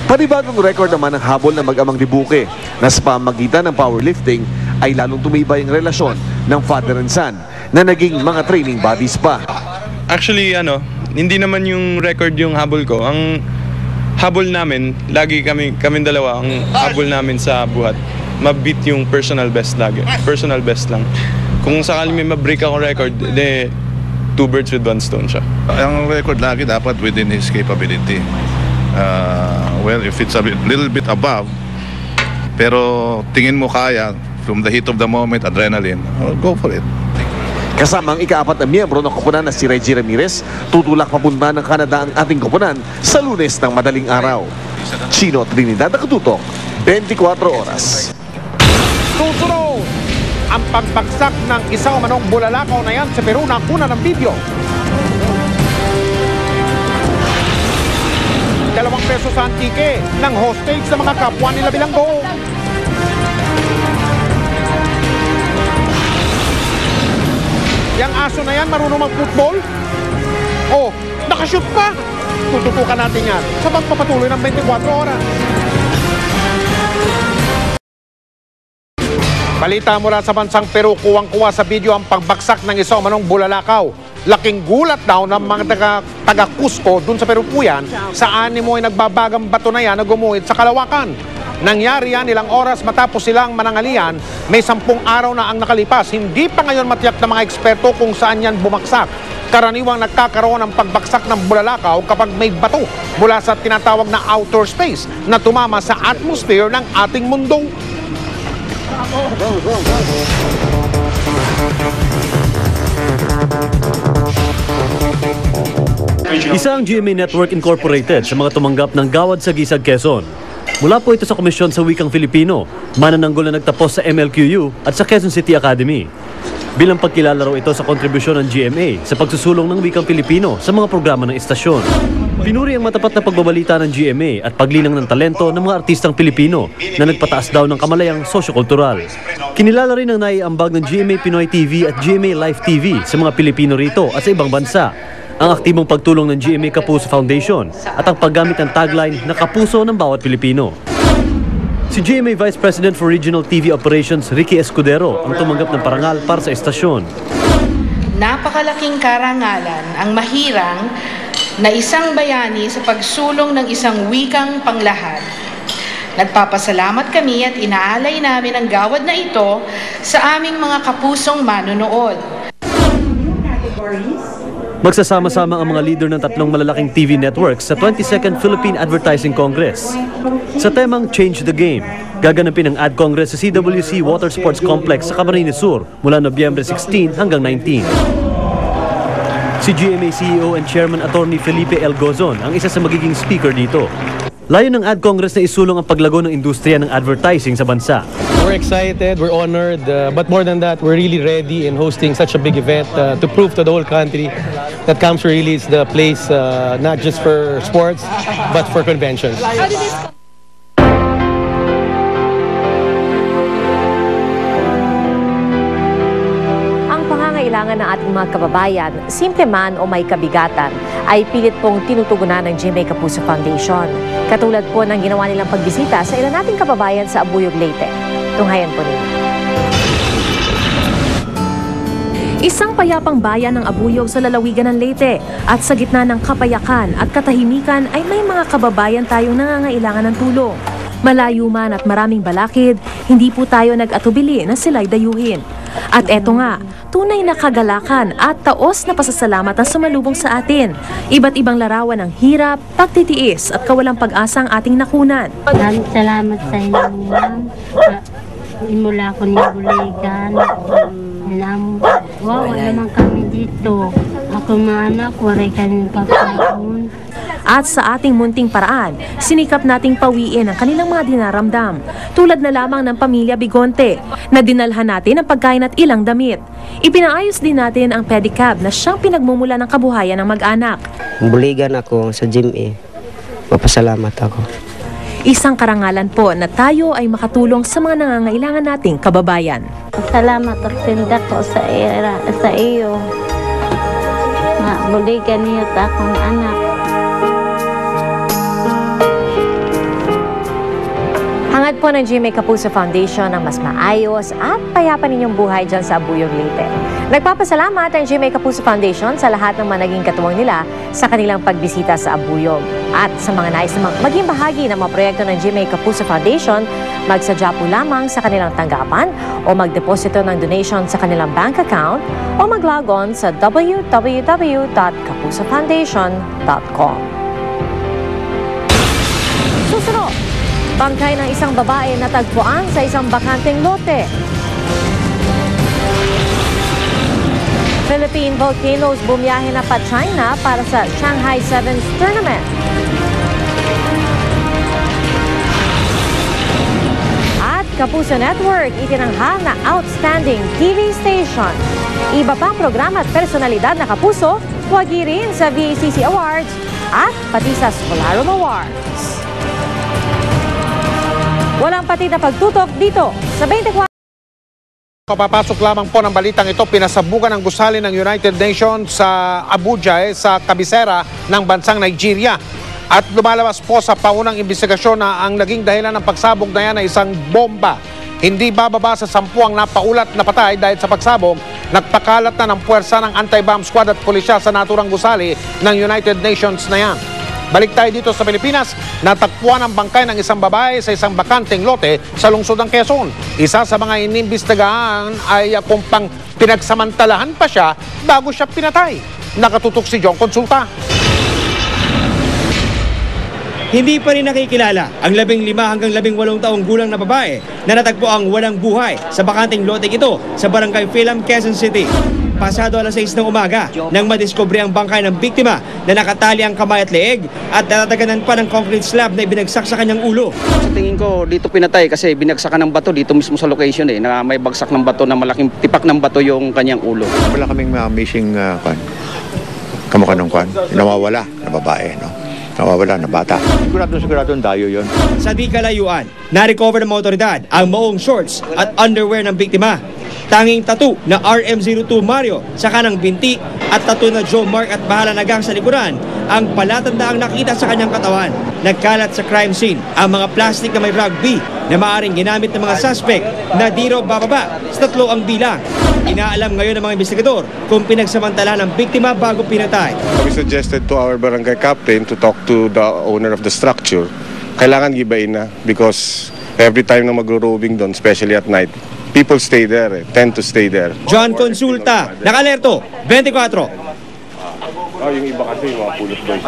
Panibagong record naman ang habol ng mag-amang Dibuque na sa pamagitan ng powerlifting ay lalong tumibay ang relasyon ng father and son na naging mga training buddies pa. Actually, hindi naman yung record yung habol ko. Ang habol namin, lagi kami dalawa, ang habol namin sa buhat, ma-beat yung personal best lagi. Personal best lang. Kung sakali may ma-break akong record, two birds with one stone siya. Ang record lagi dapat within his capability. Well, if it's a little bit above, pero tingin mo kaya, from the heat of the moment, adrenaline, go for it. Kasama ang ika-4 na miyembro ng koponan na si Reggie Ramirez, tutulak papunta ng Canada ang ating koponan sa Lunes ng madaling araw. Chino Trinidad Nakatutok, 24 oras. Susunod, ang pagbagsak ng isang manong bulalakaw na yan sa Peru na kuna ng video. 2 pesos sa antike ng hostage sa mga kapwa nila bilanggo. Yang aso na yan marunong mag-football? Oh, nakashoot pa! Tututukan natin yan sa pagpapatuloy ng 24 oras. Balita mula sa bansang Peru, kuwang-kuwa sa video ang pagbagsak ng isang manong bulalakaw. Laking gulat daw ng mga taga-Cusco dun sa Peru po yan, sa animo ay nagbabagang bato na yan na gumuhit sa kalawakan. Nangyari yan ilang oras matapos silang manangalian, may 10 araw na ang nakalipas. Hindi pa ngayon matiyak ng mga eksperto kung saan yan bumaksak. Karaniwang nagkakaroon ng pagbagsak ng bulalakaw kapag may bato mula sa tinatawag na outer space na tumama sa atmosphere ng ating mundo. Isa ang GMA Network Incorporated sa mga tumanggap ng Gawad sa Gisag, Quezon. Mula po ito sa Komisyon sa Wikang Filipino, manananggol na nagtapos sa MLQU at sa Quezon City Academy. Bilang pagkilala raw ito sa kontribusyon ng GMA sa pagsusulong ng Wikang Filipino sa mga programa ng istasyon. Pinuri ang matapat na pagbabalita ng GMA at paglinang ng talento ng mga artistang Pilipino na nagpataas daw ng kamalayang sosyo-kultural. Kinilala rin ang naiambag ng GMA Pinoy TV at GMA Live TV sa mga Pilipino rito at sa ibang bansa. Ang aktibong pagtulong ng GMA Kapuso Foundation at ang paggamit ng tagline na Kapuso ng bawat Pilipino. Si GMA Vice President for Regional TV Operations Ricky Escudero ang tumanggap ng parangal para sa istasyon. Napakalaking karangalan ang mahirang na isang bayani sa pagsulong ng isang wikang panglahat. Nagpapasalamat kami at inaalay namin ang gawad na ito sa aming mga kapusong manonood. Magsasama-sama ang mga leader ng 3 malalaking TV networks sa 22nd Philippine Advertising Congress. Sa temang Change the Game, gaganapin ang Ad Congress sa CWC Water Sports Complex sa Camarines Sur mula Nobyembre 16 hanggang 19. Si GMA CEO and Chairman Attorney Felipe L. Gozon ang isa sa magiging speaker dito. Layon ng Ad Congress na isulong ang paglago ng industriya ng advertising sa bansa. We're excited, we're honored, but more than that, we're really ready in hosting such a big event to prove to the whole country that Camps really is the place not just for sports, but for conventions. Kailangan ng ating mga kababayan, simple man o may kabigatan, ay pilit pong tinutugunan ng GMA Kapuso Foundation. Katulad po ng ginawa nilang pagbisita sa ilan nating kababayan sa Abuyog, Leyte. Tunghayan po ninyo. Isang payapang bayan ng Abuyog sa lalawigan ng Leyte at sa gitna ng kapayakan at katahimikan ay may mga kababayan tayong nangangailangan ng tulong. Malayo man at maraming balakid, hindi po tayo nag-atubili na sila'y dayuhin. At eto nga, tunay na kagalakan at taos na pasasalamat ang sumalubong sa atin. Iba't ibang larawan ng hirap, pagtitiis at kawalang pag-asa ang ating nakunan. Maraming salamat sa inyo, ma'am. Mula ko ni Buligan. Wow, naman kami dito. Ako mga anak, waray kami pagkaroon. At sa ating munting paraan, sinikap nating pawiin ang kanilang mga dinaramdam. Tulad na lamang ng pamilya Bigonte, na dinalhan natin ang pagkain at ilang damit. Ipinaayos din natin ang pedicab na siyang pinagmumula ng kabuhayan ng mag-anak. Buligan ako sa GMA. Mapasalamat ako. Isang karangalan po na tayo ay makatulong sa mga nangangailangan nating kababayan. Salamat at sinda ko sa iyo. Buligan niyo ta akong anak. Hangad po ng GMA Kapuso Foundation ang mas maayos at payapa ninyong buhay dyan sa Abuyog, Leyte. Nagpapasalamat ang GMA Kapuso Foundation sa lahat ng managing katuwang nila sa kanilang pagbisita sa Abuyog. At sa mga nais na maging bahagi ng mga proyekto ng GMA Kapuso Foundation, magsadya po lamang sa kanilang tanggapan o magdeposito ng donation sa kanilang bank account o mag-log on sa www.kapusofoundation.com. Susunod, bangkay ng isang babae natagpuan sa isang bakanteng lote. Philippine Volcanoes bumiyahe na pa China para sa Shanghai Sevens Tournament. At Kapuso Network itinanghal na Outstanding TV Station. Iba pang programa at personalidad na Kapuso, wagi rin sa VACC Awards at pati sa Scholarum Awards. Walang pati na pagtutok dito sa 24. Papapasok lamang po ng balitang ito, pinasabugan ng gusali ng United Nations sa Abuja sa kabisera ng bansang Nigeria. At lumalabas po sa paunang imbestigasyon na ang naging dahilan ng pagsabog na yan ay isang bomba. Hindi bababa sa 10 ang napaulat na patay dahil sa pagsabog. Nagpakalat na ng puwersa ng anti-bomb squad at pulisya sa naturang gusali ng United Nations na yan. Balik tayo dito sa Pilipinas, natagpuan ang bangkay ng isang babae sa isang bakanteng lote sa lungsod ng Quezon. Isa sa mga inimbestigahan ay kung pang pinagsamantalahan pa siya bago siya pinatay. Nakatutok si John Consulta. Hindi pa rin nakikilala ang 15 hanggang 18 taong gulang na babae na natagpo ang walang buhay sa bakanteng lote ito sa Barangay Philam, Quezon City. Pasado alas 6 ng umaga nang madiskubre ang bangkay ng biktima na nakatali ang kamay at leeg at natataganan pa ng concrete slab na ibinagsak sa kanyang ulo. Sa tingin ko dito pinatay kasi binagsakan ng bato dito mismo sa location na may bagsak ng bato na malaking tipak ng bato yung kanyang ulo. Wala kaming missing kamukha ng nawawala na babae, no? Nawawala na bata. Sigurado dayo yon. Sa di kalayuan, na-recover ng mga otoridad ang maong shorts at underwear ng biktima. Tanging tattoo na RM02 Mario sa kanang binti at tattoo na Joe Mark at Bahala Nagang sa likuran ang palatandaang nakita sa kanyang katawan. Nagkalat sa crime scene ang mga plastic na may rugby na maaaring ginamit ng mga suspect na di raw bababa sa 3 ang bilang. Inaalam ngayon ng mga investigador kung pinagsamantala ng biktima bago pinatay. We suggested to our barangay captain to talk to the owner of the structure. Kailangan gibain na because every time na magro-roving doon, especially at night, people stay there, tend to stay there. John Consulta, Nakalerto, 24. Yung iba kasi yung mga pulos boys.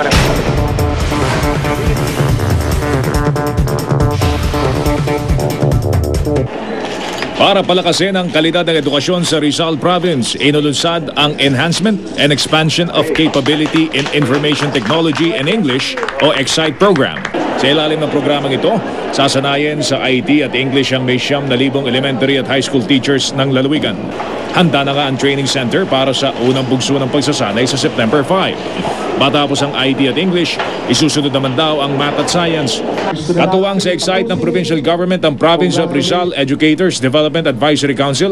Para palakasin ang kalidad ng edukasyon sa Rizal Province, inulunsad ang Enhancement and Expansion of Capability in Information Technology and English o EXCITE program. Sa ilalim ng programang ito, sasanayin sa IT at English ang 9,000 elementary at high school teachers ng lalawigan. Handa na nga ang training center para sa unang bugso ng pagsasanay sa September 5. Matapos ang IT at English, isusunod naman daw ang Math at Science. Katuwang sa EXCITE ng provincial government ang Province of Rizal Educators Development Advisory Council,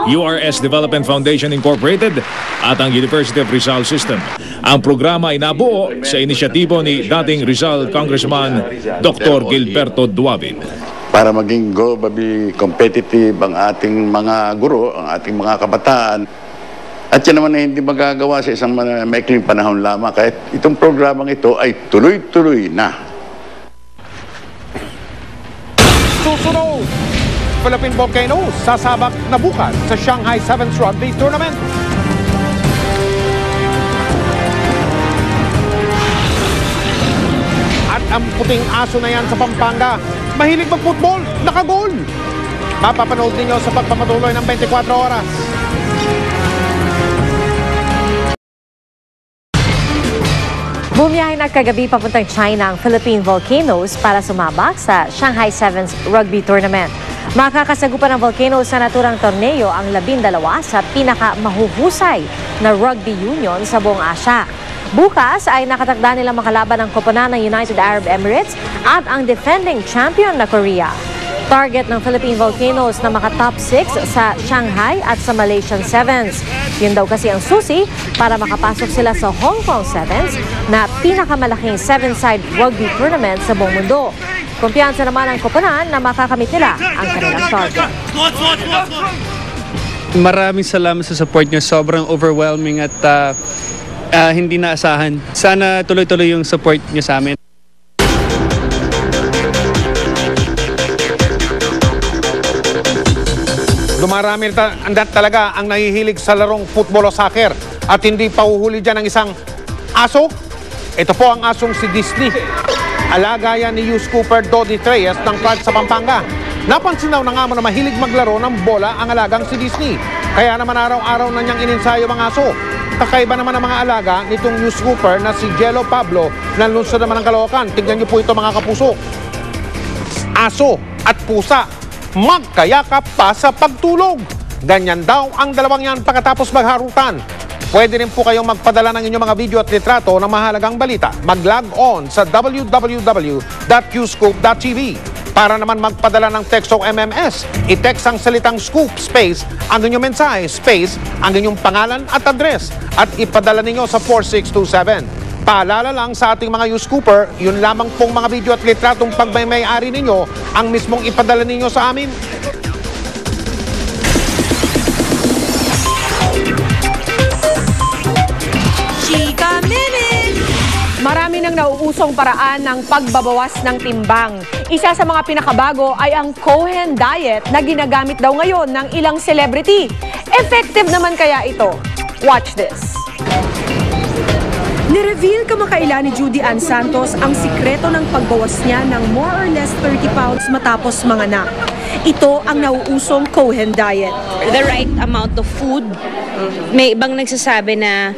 URS Development Foundation Incorporated at ang University of Rizal System. Ang programa ay nabuo sa inisyatibo ni dating Rizal Congressman Dr. Gilberto Duavin. Para maging globally competitive ang ating mga guro, ang ating mga kabataan. At yan naman ay hindi magagawa sa isang maikling panahon lamang kahit itong programang ito ay tuloy-tuloy na. Susunod, Philippine Volcanoes sasabak na bukas sa Shanghai Sevens Rugby Tournament. At ang puting aso na yan sa Pampanga, mahilig mag-football, nakagol. Mapapanood ninyo sa pagpapatuloy ng 24 oras. Bumiyahe na kagabi papuntang China ang Philippine Volcanoes para sumabak sa Shanghai Sevens Rugby Tournament. Makakasagupan ng Volcanoes sa naturang torneo ang 12 sa pinakamahuhusay na rugby union sa buong Asya. Bukas ay nakatakda nilang makalaban ang koponan ng United Arab Emirates at ang defending champion na Korea. Target ng Philippine Volcanoes na maka-top 6 sa Shanghai at sa Malaysian Sevens. Yun daw kasi ang susi para makapasok sila sa Hong Kong Sevens na pinakamalaking 7-side rugby tournament sa buong mundo. Kumpiyansa naman ang koponan na makakamit nila ang kanilang target. Maraming salamat sa support nyo. Sobrang overwhelming at hindi naasahan. Sana tuloy-tuloy yung support nyo sa amin. Dumarami talaga ang nahihilig sa larong football o soccer at hindi pauhuli dyan ang isang aso. Ito po ang asong si Disney. Alaga yan ni Yus Cooper Dodi Treyes ng Clark sa Pampanga. Napansin daw na nga mo na mahilig maglaro ng bola ang alagang si Disney. Kaya naman araw-araw na niyang ininsayo mga aso. Kakaiba naman ang mga alaga nitong Yus Cooper na si Jello Pablo na lungsod naman ng Caloocan. Tignan niyo po ito mga kapuso. Aso at pusa magkayakap pa sa pagtulog. Ganyan daw ang dalawang yan pagkatapos magharutan. Pwede rin po kayong magpadala ng inyong mga video at litrato ng mahalagang balita. Mag-log on sa www.qscoop.tv. Para naman magpadala ng text o MMS, i-text ang salitang scoop, space, ang inyong mensahe, space, ang inyong pangalan at address, at ipadala ninyo sa 4627. Paalala lang sa ating mga Yus Cooper, yun lamang pong mga video at litratong pagmay-ari ninyo ang mismong ipadala ninyo sa amin. Chika Minute! Marami nang nauusong paraan ng pagbabawas ng timbang. Isa sa mga pinakabago ay ang Cohen Diet na ginagamit daw ngayon ng ilang celebrity. Effective naman kaya ito? Watch this. Nireveal kamakailan ni Judy Ann Santos ang sikreto ng pagbawas niya ng more or less 30 pounds matapos manganak. Ito ang nauusong Cohen Diet. The right amount of food. May ibang nagsasabi na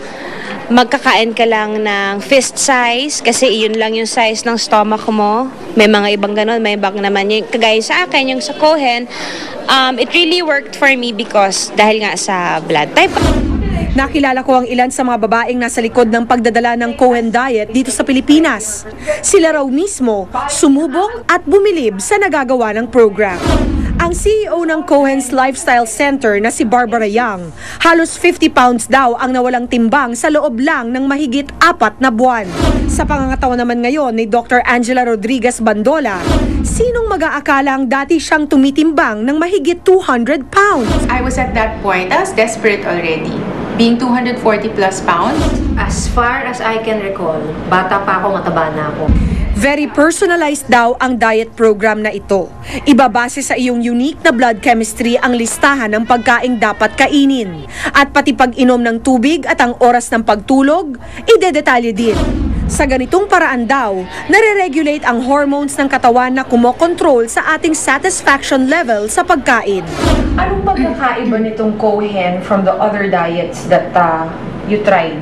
magkakain ka lang ng fist size kasi iyon lang yung size ng stomach mo. May mga ibang ganon, may ibang naman yung kagaya sa akin, yung sa Cohen. It really worked for me because dahil nga sa blood type. Nakilala ko ang ilan sa mga babaeng nasa likod ng pagdadala ng Cohen Diet dito sa Pilipinas. Sila raw mismo sumubok at bumilib sa nagagawa ng program. Ang CEO ng Cohen's Lifestyle Center na si Barbara Young, halos 50 pounds daw ang nawalang timbang sa loob lang ng mahigit 4 na buwan. Sa pangangatawan naman ngayon ni Dr. Angela Rodriguez Bandola, sinong mag-aakalang dati siyang tumitimbang ng mahigit 200 pounds? I was at that point, I was desperate already. Being 240 plus pounds. As far as I can recall, bata pa ako, mataba na ako. Very personalized daw ang diet program na ito. Ibabase sa iyong unique na blood chemistry ang listahan ng pagkaing dapat kainin. At pati pag-inom ng tubig at ang oras ng pagtulog, idedetalye din. Sa ganitong paraan daw, nare-regulate ang hormones ng katawan na kumokontrol sa ating satisfaction level sa pagkain. Anong pagkakaiba nitong Cohen from the other diets that you tried?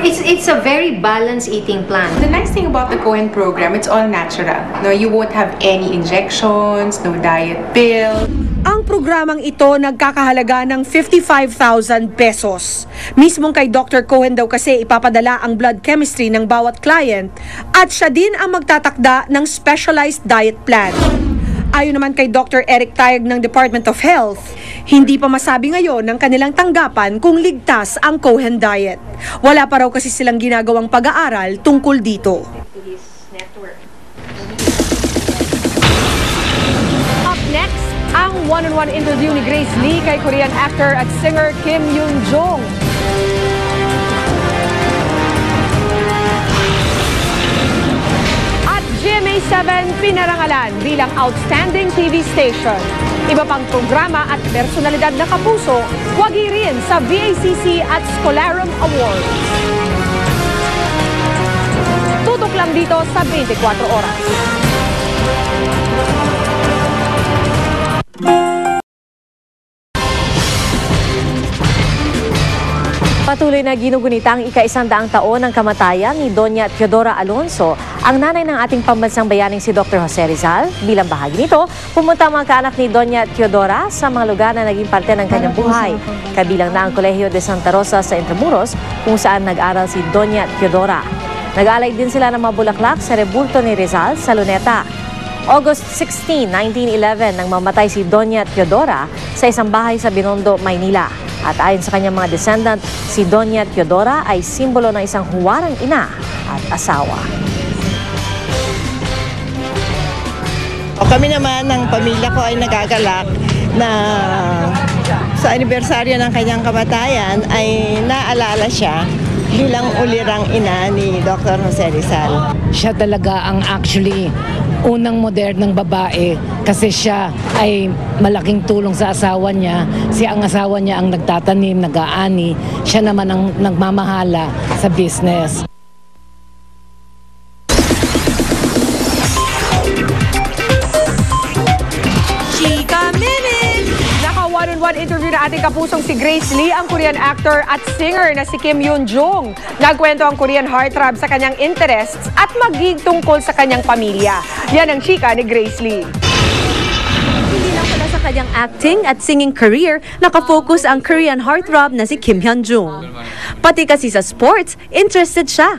It's a very balanced eating plan. The nice thing about the Cohen program, it's all natural. No, you won't have any injections, no diet pill. Ang programang ito nagkakahalaga ng 55,000 pesos. Mismong kay Dr. Cohen daw kasi ipapadala ang blood chemistry ng bawat client at siya din ang magtatakda ng specialized diet plan. Ayon naman kay Dr. Eric Tayag ng Department of Health, hindi pa masabi ngayon ng kanilang tanggapan kung ligtas ang Cohen Diet. Wala pa raw kasi silang ginagawang pag-aaral tungkol dito. Up next, ang one-on-one interview ni Grace Lee kay Korean actor at singer Kim Yoon-jong. GMA7 pinarangalan bilang Outstanding TV Station. Iba pang programa at personalidad na kapuso, wagi rin sa VACC at Scolarum Awards. Tutok lang dito sa 24 Oras. Patuloy na ginugunita ang ika-100 taon ng kamatayan ni Doña Teodora Alonso, ang nanay ng ating pambansang bayaning si Dr. Jose Rizal. Bilang bahagi nito, pumunta ang mga kaanak ni Doña Teodora sa mga lugar na naging parte ng kanyang buhay. Kabilang na ang Colegio de Santa Rosa sa Intramuros, kung saan nag-aral si Doña Teodora. Nag-alay din sila ng mga bulaklak sa rebulto ni Rizal sa Luneta. August 16, 1911 nang mamatay si Doña Teodora sa isang bahay sa Binondo, Maynila. At ayon sa kanyang mga descendant, si Doña Teodora ay simbolo ng isang huwarang ina at asawa. Kami naman ng pamilya ko ay nagagalak na sa anibersaryo ng kanyang kamatayan ay naalala siya bilang ulirang ina ni Dr. Jose Rizal. Siya talaga ang actually unang modernong babae kasi siya ay malaking tulong sa asawa niya. Ang asawa niya ang nagtatanim, nag-aani. Siya naman ang nagmamahala sa business. One-on-one interview na ating kapusong si Grace Lee, ang Korean actor at singer na si Kim Hyun-jung. Nagkwento ang Korean heartthrob sa kanyang interests at maging tungkol sa kanyang pamilya. Yan ang chika ni Grace Lee. Hindi lang pala sa kanyang acting at singing career, nakafocus ang Korean heartthrob na si Kim Hyun-jung. Pati kasi sa sports, interested siya.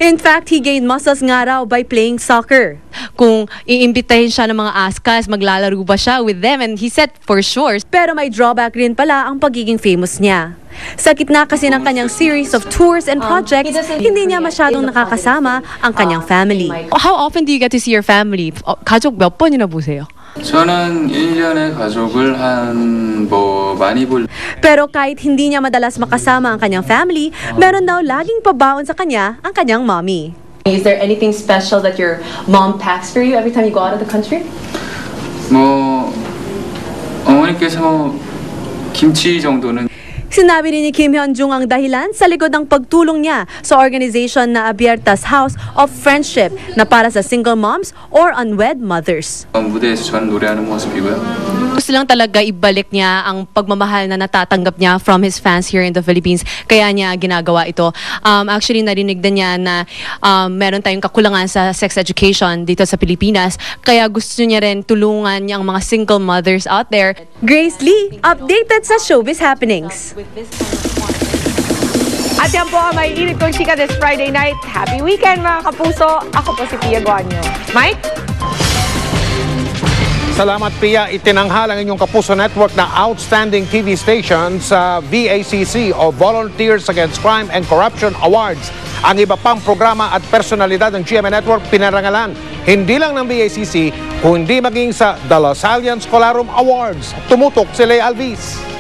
In fact, he gained muscles nga raw by playing soccer. Kung iimbitahin siya ng mga askas, maglalaro ba siya with them? And he said for sure. Pero may drawback rin pala ang pagiging famous niya. Sa gitna kasi ng kanyang series of tours and projects, hindi niya masyadong nakakasama ang kanyang family. How often do you get to see your family? 가족 몇 번이나 보세요? 저는 1년에 가족을 많이 볼. Pero kahit hindi niya madalas makasama ang kanyang family, meron daw laging pabaon sa kanya ang kanyang mommy. Is there anything special that your mom packs for you every time you go out of the country? 어머니께서 김치 정도는. Sinabi rin ni Kim Hyun-jung ang dahilan sa likod ng pagtulong niya sa organization na Abiertas House of Friendship na para sa single moms or unwed mothers. 무대에서 전 노래하는 모습이고요. Gusto lang talaga ibalik niya ang pagmamahal na natatanggap niya from his fans here in the Philippines. Kaya niya ginagawa ito. Actually, narinig din niya na meron tayong kakulangan sa sex education dito sa Pilipinas. Kaya gusto niya rin tulungan niya ang mga single mothers out there. Grace Lee, updated sa showbiz happenings. At yan po ang may init kong chika this Friday night. Happy weekend mga kapuso. Ako po si Pia Guanyo. Mike? Salamat, Pia. Itinanghal ang inyong Kapuso Network na Outstanding TV Station sa VACC o Volunteers Against Crime and Corruption Awards. Ang iba pang programa at personalidad ng GMA Network pinarangalan. Hindi lang ng VACC, kundi maging sa The Lasallian Scholarum Awards. Tumutok si Lea Alvis.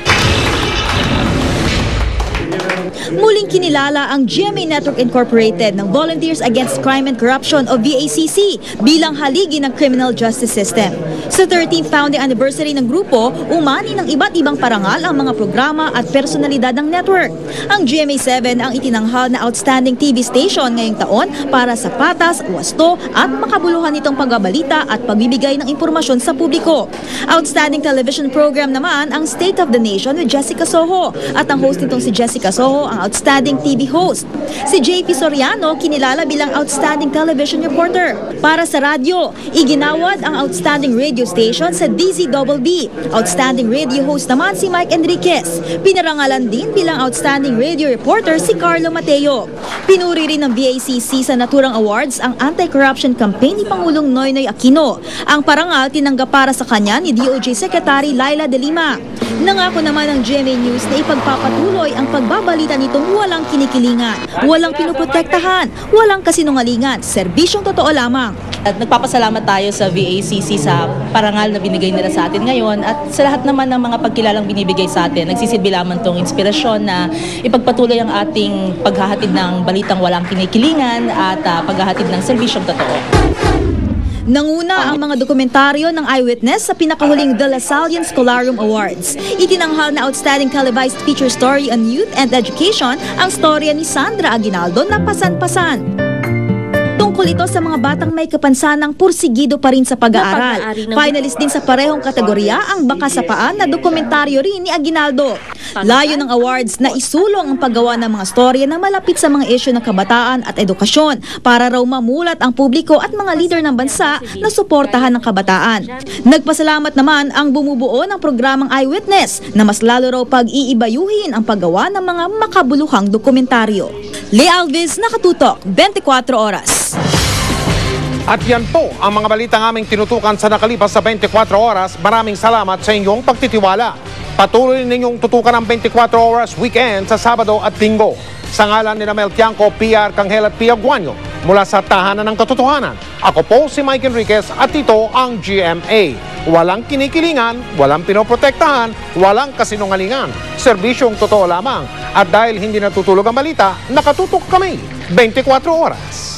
Muling kinilala ang GMA Network Incorporated ng Volunteers Against Crime and Corruption o VACC bilang haligi ng criminal justice system. Sa 13th founding anniversary ng grupo, umani ng iba't ibang parangal ang mga programa at personalidad ng network. Ang GMA7 ang itinanghal na outstanding TV station ngayong taon para sa patas, wasto at makabuluhan nitong pagbabalita at pagbibigay ng impormasyon sa publiko. Outstanding television program naman ang State of the Nation with Jessica Soho at ang host nitong si Jessica Soho ang outstanding TV host. Si JP Soriano kinilala bilang outstanding television reporter. Para sa radyo, iginawad ang outstanding radio station sa DZBB. Outstanding radio host naman si Mike Enriquez. Pinarangalan din bilang outstanding radio reporter si Carlo Mateo. Pinuri rin ng VACC sa Naturang Awards ang anti-corruption campaign ni Pangulong Noynoy Aquino. Ang parangal tinanggap para sa kanya ni DOJ Secretary Laila De Lima. Nangako naman ng GMA News na ipagpapatuloy ang pagbabalita nitong walang kinikilingan, walang pinoprotektahan, walang kasinungalingan, serbisyong totoo lamang. At nagpapasalamat tayo sa VACC sa parangal na binigay nila sa atin ngayon at sa lahat naman ng mga pagkilalang binibigay sa atin. Nagsisilbi lamang itong inspirasyon na ipagpatuloy ang ating paghahatid ng balitang walang kinikilingan at paghahatid ng serbisyong totoo. Nanguna ang mga dokumentaryo ng Eyewitness sa pinakahuling The Lasallian Scholarum Awards. Itinanghal na outstanding televised feature story on youth and education ang storya ni Sandra Aguinaldo na Pasan-Pasan. Tungkol ito sa mga batang may kapansanang pursigido pa rin sa pag-aaral. Finalist din sa parehong kategorya ang Baka sa Paan na dokumentaryo rin ni Aguinaldo. Layo ng awards na isulong ang paggawa ng mga storya na malapit sa mga isyu ng kabataan at edukasyon para raw mamulat ang publiko at mga leader ng bansa na suportahan ng kabataan. Nagpasalamat naman ang bumubuo ng programang Eyewitness na mas lalo raw pag-iibayuhin ang paggawa ng mga makabuluhang dokumentaryo. Lea Alvis, Nakatutok, 24 Oras. At yan po ang mga balitang aming tinutukan sa nakalipas sa 24 oras. Maraming salamat sa inyong pagtitiwala. Patuloy ninyong tutukan ang 24 oras weekend sa Sabado at Linggo. Sa ngalan ni Mel Tiangco, PR Kanghel at Pia Guanyo, mula sa Tahanan ng Katotohanan. Ako po si Mike Enriquez at ito ang GMA. Walang kinikilingan, walang pinoprotektahan, walang kasinungalingan. Serbisyong totoo lamang. At dahil hindi natutulog ang balita, nakatutok kami 24 oras.